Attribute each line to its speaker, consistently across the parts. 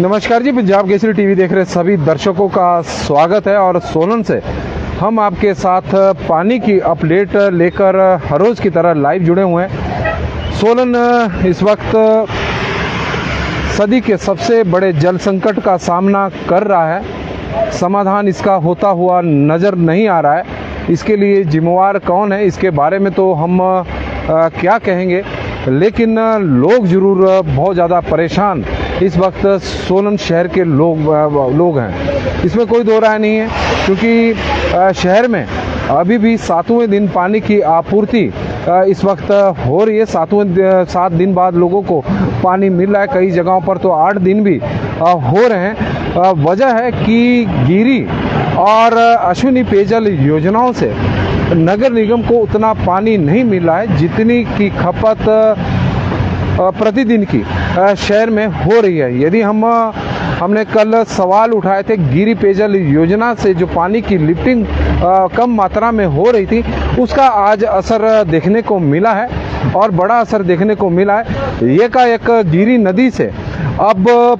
Speaker 1: नमस्कार जी, पंजाब केसरी टीवी देख रहे सभी दर्शकों का स्वागत है। और सोलन से हम आपके साथ पानी की अपडेट लेकर हर रोज़ की तरह लाइव जुड़े हुए हैं। सोलन इस वक्त सदी के सबसे बड़े जल संकट का सामना कर रहा है। समाधान इसका होता हुआ नज़र नहीं आ रहा है। इसके लिए जिम्मेवार कौन है, इसके बारे में तो हम क्या कहेंगे, लेकिन लोग ज़रूर बहुत ज़्यादा परेशान इस वक्त सोलन शहर के लोग हैं। इसमें कोई दो राय नहीं है, क्योंकि शहर में अभी भी 7वें दिन पानी की आपूर्ति इस वक्त हो रही है। 7 दिन बाद लोगों को पानी मिल रहा है। कई जगहों पर तो 8 दिन भी हो रहे हैं। वजह है कि गिरी और अश्विनी पेयजल योजनाओं से नगर निगम को उतना पानी नहीं मिल रहा है जितनी की खपत प्रतिदिन की शहर में हो रही है। यदि हमने कल सवाल उठाए थे गिरी पेयजल योजना से जो पानी की लिफ्टिंग कम मात्रा में हो रही थी, उसका आज असर देखने को मिला है और बड़ा असर देखने को मिला है। एकाएक गिरी नदी से अब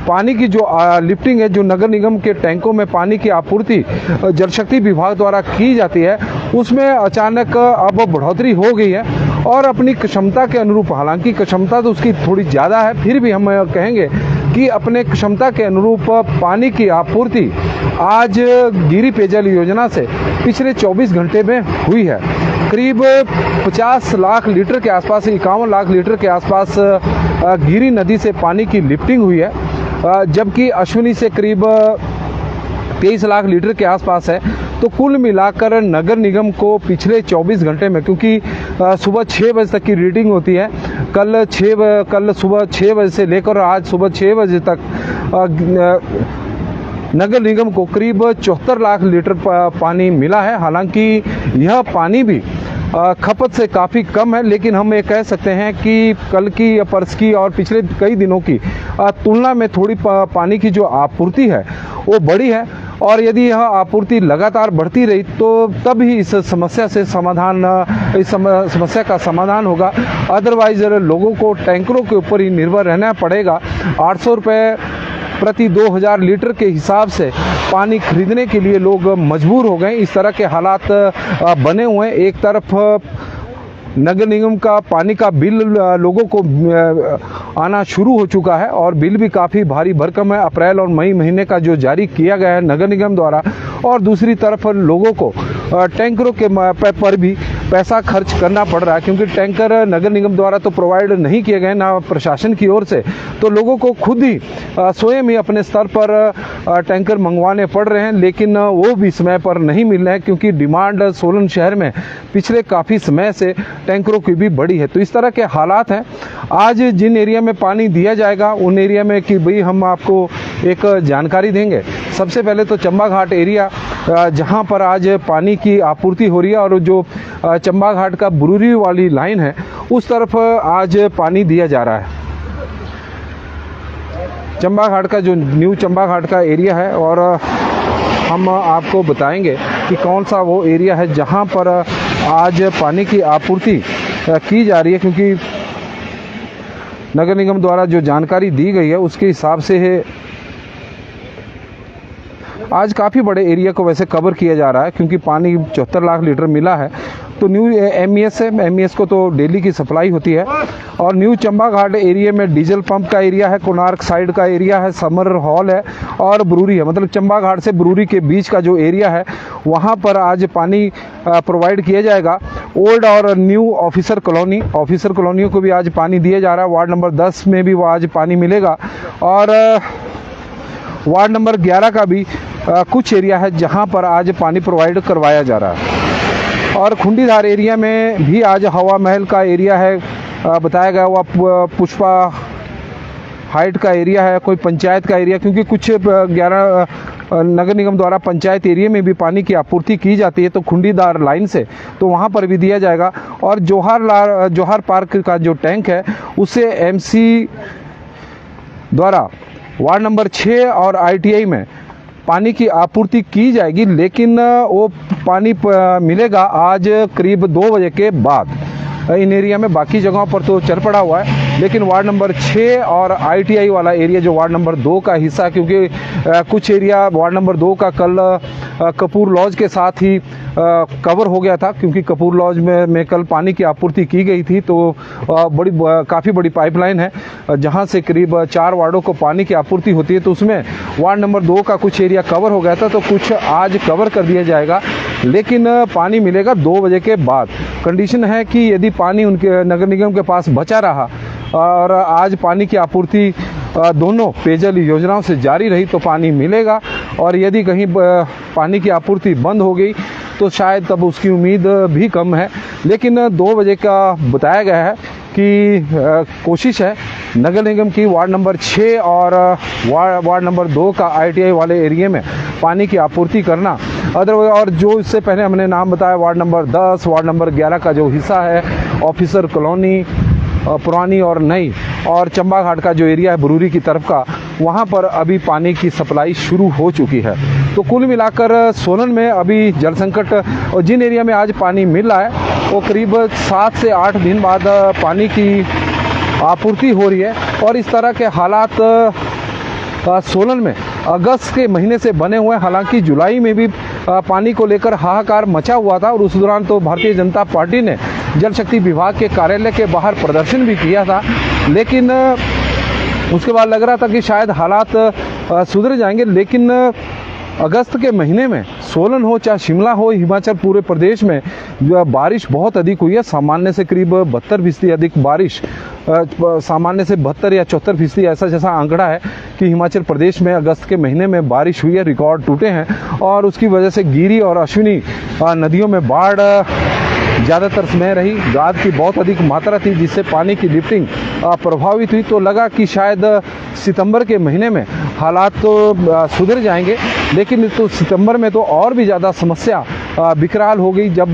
Speaker 1: पानी की जो लिफ्टिंग है, जो नगर निगम के टैंकों में पानी की आपूर्ति जल शक्ति विभाग द्वारा की जाती है, उसमें अचानक अब बढ़ोतरी हो गई है और अपनी क्षमता के अनुरूप, हालांकि क्षमता तो उसकी थोड़ी ज़्यादा है, फिर भी हम कहेंगे कि अपने क्षमता के अनुरूप पानी की आपूर्ति आज गिरी पेयजल योजना से पिछले 24 घंटे में हुई है। करीब 50 लाख लीटर के आसपास, 51 लाख लीटर के आसपास गिरी नदी से पानी की लिफ्टिंग हुई है, जबकि अश्विनी से करीब 23 लाख लीटर के आसपास है। तो कुल मिलाकर नगर निगम को पिछले 24 घंटे में, क्योंकि सुबह 6 बजे तक की रीडिंग होती है, कल सुबह 6 बजे से लेकर आज सुबह 6 बजे तक नगर निगम को करीब 74 लाख लीटर पानी मिला है। हालांकि यह पानी भी खपत से काफ़ी कम है, लेकिन हम ये कह सकते हैं कि कल की या परस की और पिछले कई दिनों की तुलना में थोड़ी पानी की जो आपूर्ति है वो बढ़ी है। और यदि यह आपूर्ति लगातार बढ़ती रही तो तब ही इस समस्या का समाधान होगा। अदरवाइज लोगों को टैंकरों के ऊपर ही निर्भर रहना पड़ेगा। 800 रुपये प्रति 2000 लीटर के हिसाब से पानी खरीदने के लिए लोग मजबूर हो गए। इस तरह के हालात बने हुए हैं। एक तरफ नगर निगम का पानी का बिल लोगों को आना शुरू हो चुका है और बिल भी काफ़ी भारी भरकम है, अप्रैल और मई महीने का जो जारी किया गया है नगर निगम द्वारा। और दूसरी तरफ लोगों को टैंकरों के पर भी पैसा खर्च करना पड़ रहा है, क्योंकि टैंकर नगर निगम द्वारा तो प्रोवाइड नहीं किए गए ना प्रशासन की ओर से, तो लोगों को खुद ही स्वयं ही अपने स्तर पर टैंकर मंगवाने पड़ रहे हैं। लेकिन वो भी समय पर नहीं मिल रहे हैं, क्योंकि डिमांड सोलन शहर में पिछले काफ़ी समय से टैंकरों की भी बढ़ी है। तो इस तरह के हालात हैं। आज जिन एरिया में पानी दिया जाएगा उन एरिया में कि भाई हम आपको एक जानकारी देंगे। सबसे पहले तो चंबा घाट एरिया, जहां पर आज पानी की आपूर्ति हो रही है, और जो चंबा घाट का बुरूरी वाली लाइन है उस तरफ आज पानी दिया जा रहा है। चंबा घाट का जो न्यू चंबा घाट का एरिया है, और हम आपको बताएंगे कि कौन सा वो एरिया है जहां पर आज पानी की आपूर्ति की जा रही है, क्योंकि नगर निगम द्वारा जो जानकारी दी गई है उसके हिसाब से है आज काफ़ी बड़े एरिया को वैसे कवर किया जा रहा है, क्योंकि पानी 74 लाख लीटर मिला है। तो न्यू MES है, MES को तो डेली की सप्लाई होती है। और न्यू चंबा घाट एरिया में डीजल पंप का एरिया है, कोणार्क साइड का एरिया है, समर हॉल है और बुरूरी है। मतलब चंबा घाट से बुरूरी के बीच का जो एरिया है वहाँ पर आज पानी प्रोवाइड किया जाएगा। ओल्ड और न्यू ऑफिसर कॉलोनियों को भी आज पानी दिया जा रहा है। वार्ड नंबर 10 में भी वो आज पानी मिलेगा, और वार्ड नंबर 11 का भी कुछ एरिया है जहां पर आज पानी प्रोवाइड करवाया जा रहा है। और खुंडीधार एरिया में भी आज हवा महल का एरिया है, बताया गया हुआ पुष्पा हाइट का एरिया है, कोई पंचायत का एरिया, क्योंकि कुछ 11 नगर निगम द्वारा पंचायत एरिया में भी पानी की आपूर्ति की जाती है, तो खुंडीधार लाइन से तो वहाँ पर भी दिया जाएगा। और जोहार पार्क का जो टैंक है उससे MC द्वारा वार्ड नंबर 6 और ITI में पानी की आपूर्ति की जाएगी, लेकिन वो पानी मिलेगा आज करीब 2 बजे के बाद इन एरिया में। बाकी जगहों पर तो चल पड़ा हुआ है। लेकिन वार्ड नंबर 6 और ITI वाला एरिया जो वार्ड नंबर 2 का हिस्सा, क्योंकि कुछ एरिया वार्ड नंबर 2 का कल कपूर लॉज के साथ ही कवर हो गया था, क्योंकि कपूर लॉज में कल पानी की आपूर्ति की गई थी। तो काफ़ी बड़ी पाइपलाइन है जहां से करीब 4 वार्डों को पानी की आपूर्ति होती है। तो उसमें वार्ड नंबर 2 का कुछ एरिया कवर हो गया था, तो कुछ आज कवर कर दिया जाएगा, लेकिन पानी मिलेगा 2 बजे के बाद। कंडीशन है कि यदि पानी उनके नगर निगम के पास बचा रहा और आज पानी की आपूर्ति दोनों पेयजल योजनाओं से जारी रही तो पानी मिलेगा, और यदि कहीं पानी की आपूर्ति बंद हो गई तो शायद तब उसकी उम्मीद भी कम है। लेकिन 2 बजे का बताया गया है कि कोशिश है नगर निगम की वार्ड नंबर 6 और वार्ड नंबर 2 का ITI वाले एरिया में पानी की आपूर्ति करना। अदरवाइज और जो इससे पहले हमने नाम बताया वार्ड नंबर 10, वार्ड नंबर 11 का जो हिस्सा है ऑफिसर कॉलोनी, पुरानी और नई, और चंबा घाट का जो एरिया है बरूरी की तरफ का, वहाँ पर अभी पानी की सप्लाई शुरू हो चुकी है। तो कुल मिलाकर सोलन में अभी जल संकट, और जिन एरिया में आज पानी मिल रहा है वो करीब 7 से 8 दिन बाद पानी की आपूर्ति हो रही है। और इस तरह के हालात सोलन में अगस्त के महीने से बने हुए, हालांकि जुलाई में भी पानी को लेकर हाहाकार मचा हुआ था, और उस दौरान तो भारतीय जनता पार्टी ने जल शक्ति विभाग के कार्यालय के बाहर प्रदर्शन भी किया था। लेकिन उसके बाद लग रहा था कि शायद हालात सुधर जाएंगे, लेकिन अगस्त के महीने में सोलन हो चाहे शिमला हो, हिमाचल पूरे प्रदेश में बारिश बहुत अधिक हुई है। सामान्य से करीब 72% अधिक बारिश, सामान्य से 72 या 74% ऐसा जैसा आंकड़ा है कि हिमाचल प्रदेश में अगस्त के महीने में बारिश हुई है, रिकॉर्ड टूटे हैं। और उसकी वजह से गिरी और अश्विनी नदियों में बाढ़ ज़्यादातर समय रही, गाद की बहुत अधिक मात्रा थी, जिससे पानी की लिफ्टिंग प्रभावित हुई। तो लगा कि शायद सितंबर के महीने में हालात तो सुधर जाएंगे, लेकिन तो सितंबर में तो और भी ज़्यादा समस्या बिकराल हो गई, जब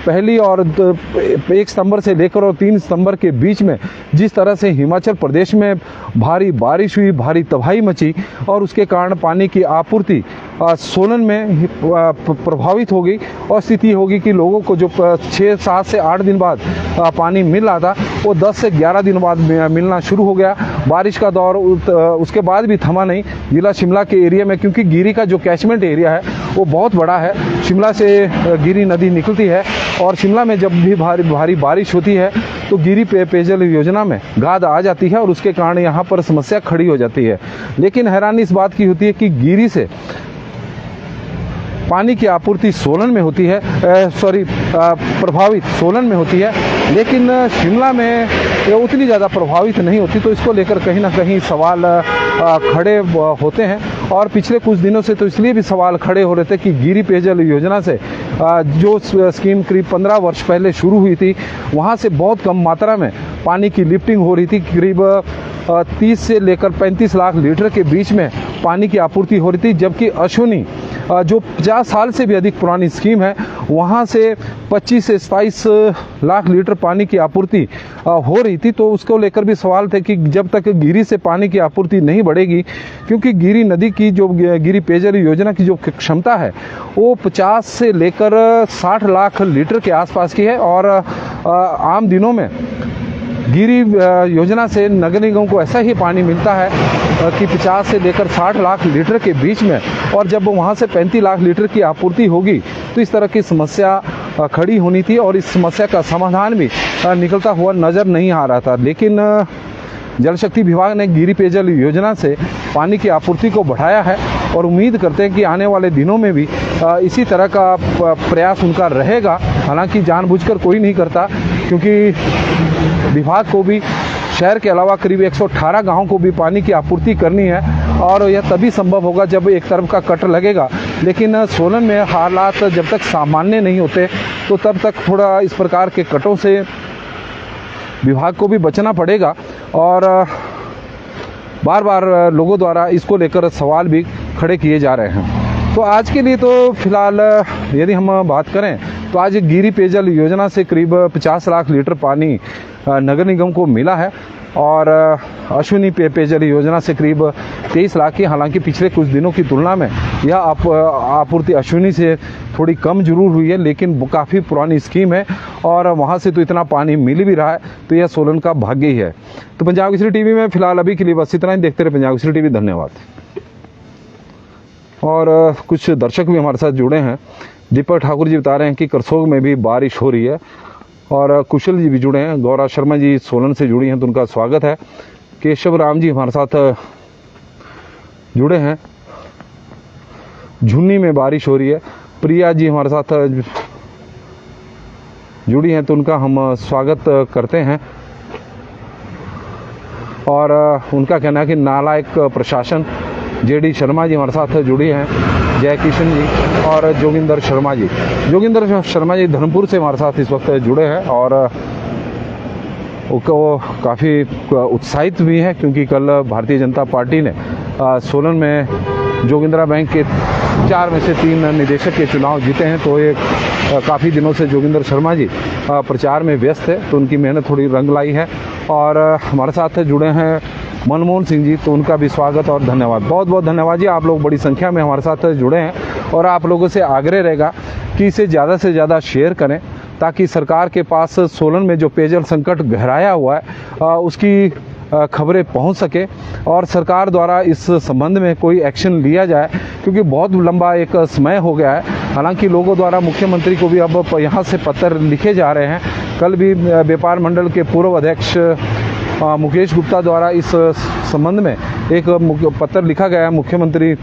Speaker 1: पहली और 1 सितंबर से लेकर और 3 सितंबर के बीच में जिस तरह से हिमाचल प्रदेश में भारी बारिश हुई, भारी तबाही मची, और उसके कारण पानी की आपूर्ति सोलन में प्रभावित हो गई। और स्थिति होगी कि लोगों को जो 6, 7 से 8 दिन बाद पानी मिल रहा था वो 10 से 11 दिन बाद मिलना शुरू हो गया। बारिश का दौर उसके बाद भी थमा नहीं जिला शिमला के एरिया में, क्योंकि गिरी का जो कैचमेंट एरिया है वो बहुत बड़ा है। शिमला से गिरी नदी निकलती है, और शिमला में जब भी भारी बारिश होती है तो गिरी पेयजल योजना में गाद आ जाती है, और उसके कारण यहाँ पर समस्या खड़ी हो जाती है। लेकिन हैरानी इस बात की होती है कि गिरी से पानी की आपूर्ति सोलन में होती है, प्रभावित सोलन में होती है, लेकिन शिमला में उतनी ज़्यादा प्रभावित नहीं होती। तो इसको लेकर कहीं ना कहीं सवाल खड़े होते हैं, और पिछले कुछ दिनों से तो इसलिए भी सवाल खड़े हो रहे थे कि गिरी पेयजल योजना से जो स्कीम करीब 15 वर्ष पहले शुरू हुई थी, वहाँ से बहुत कम मात्रा में पानी की लिफ्टिंग हो रही थी। करीब 30 से लेकर 35 लाख लीटर के बीच में पानी की आपूर्ति हो रही थी, जबकि अश्विनी जो 50 साल से भी अधिक पुरानी स्कीम है, वहाँ से 25 से 27 लाख लीटर पानी की आपूर्ति हो रही थी। तो उसको लेकर भी सवाल थे कि जब तक गिरी से पानी की आपूर्ति नहीं बढ़ेगी, क्योंकि गिरी नदी की जो गिरी पेयजल योजना की जो क्षमता है वो 50 से लेकर 60 लाख लीटर के आसपास की है, और आम दिनों में गिरी योजना से नगर निगम को ऐसा ही पानी मिलता है कि 50 से लेकर 60 लाख लीटर के बीच में, और जब वहाँ से 35 लाख लीटर की आपूर्ति होगी तो इस तरह की समस्या खड़ी होनी थी, और इस समस्या का समाधान भी निकलता हुआ नज़र नहीं आ रहा था। लेकिन जल शक्ति विभाग ने गिरी पेयजल योजना से पानी की आपूर्ति को बढ़ाया है, और उम्मीद करते हैं कि आने वाले दिनों में भी इसी तरह का प्रयास उनका रहेगा। हालांकि जानबूझकर कोई नहीं करता, क्योंकि विभाग को भी शहर के अलावा करीब 118 गाँव को भी पानी की आपूर्ति करनी है, और यह तभी संभव होगा जब एक तरफ का कट लगेगा। लेकिन सोलन में हालात जब तक सामान्य नहीं होते तो तब तक थोड़ा इस प्रकार के कटों से विभाग को भी बचना पड़ेगा, और बार बार लोगों द्वारा इसको लेकर सवाल भी खड़े किए जा रहे हैं। तो आज के लिए तो फिलहाल यदि हम बात करें तो आज गिरी पेयजल योजना से करीब 50 लाख लीटर पानी नगर निगम को मिला है। और अश्विनी पेयजल योजना से करीब 23 लाख की, हालांकि पिछले कुछ दिनों की तुलना में यह आपूर्ति अश्विनी से थोड़ी कम जरूर हुई है, लेकिन काफ़ी पुरानी स्कीम है और वहाँ से तो इतना पानी मिल भी रहा है, तो यह सोलन का भाग्य ही है। तो पंजाब केसरी टीवी में फिलहाल अभी के लिए बस इतना ही। देखते रहे पंजाब केसरी टीवी। धन्यवाद। और कुछ दर्शक भी हमारे साथ जुड़े हैं। दीपक ठाकुर जी बता रहे हैं कि करसोग में भी बारिश हो रही है, और कुशल जी भी जुड़े हैं। गौरा शर्मा जी सोलन से जुड़ी हैं, तो उनका स्वागत है। केशव राम जी हमारे साथ जुड़े हैं। झुन्नी में बारिश हो रही है। प्रिया जी हमारे साथ जुड़ी हैं, तो उनका हम स्वागत करते हैं। और उनका कहना है कि नालायक प्रशासन। जेडी शर्मा जी हमारे साथ जुड़ी हैं। जय किशन जी और जोगिंदर शर्मा जी। जोगिंदर शर्मा जी धर्मपुर से हमारे साथ इस वक्त जुड़े हैं, और वो काफ़ी उत्साहित भी हैं, क्योंकि कल भारतीय जनता पार्टी ने सोलन में जोगिंद्रा बैंक के 4 में से 3 निदेशक के चुनाव जीते हैं। तो ये काफ़ी दिनों से जोगिंदर शर्मा जी प्रचार में व्यस्त है, तो उनकी मेहनत थोड़ी रंग लाई है। और हमारे साथ जुड़े हैं मनमोहन सिंह जी, तो उनका भी स्वागत और धन्यवाद। बहुत बहुत धन्यवाद जी, आप लोग बड़ी संख्या में हमारे साथ जुड़े हैं, और आप लोगों से आग्रह रहेगा कि इसे ज़्यादा से ज़्यादा शेयर करें, ताकि सरकार के पास सोलन में जो पेयजल संकट गहराया हुआ है उसकी खबरें पहुंच सके, और सरकार द्वारा इस संबंध में कोई एक्शन लिया जाए, क्योंकि बहुत लंबा एक समय हो गया है। हालांकि लोगों द्वारा मुख्यमंत्री को भी अब यहाँ से पत्र लिखे जा रहे हैं। कल भी व्यापार मंडल के पूर्व अध्यक्ष मुकेश गुप्ता द्वारा इस संबंध में एक पत्र लिखा गया है मुख्यमंत्री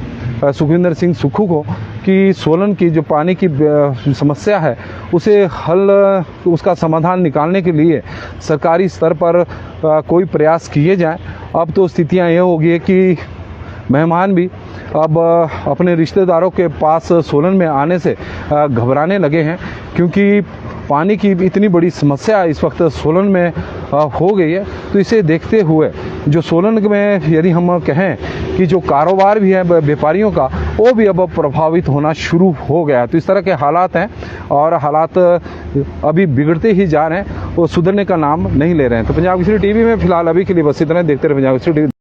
Speaker 1: सुखविंदर सिंह सुक्खू को, कि सोलन की जो पानी की समस्या है उसे हल, उसका समाधान निकालने के लिए सरकारी स्तर पर कोई प्रयास किए जाएं। अब तो स्थितियां ये हो गई है कि मेहमान भी अब अपने रिश्तेदारों के पास सोलन में आने से घबराने लगे हैं, क्योंकि पानी की इतनी बड़ी समस्या इस वक्त सोलन में हो गई है। तो इसे देखते हुए जो सोलन में यदि हम कहें कि जो कारोबार भी है व्यापारियों का, वो भी अब प्रभावित होना शुरू हो गया है। तो इस तरह के हालात हैं, और हालात अभी बिगड़ते ही जा रहे हैं, वो सुधरने का नाम नहीं ले रहे हैं। तो पंजाब केसरी टीवी में फिलहाल अभी के लिए बस इतना। देखते रहे पंजाब केसरी टीवी।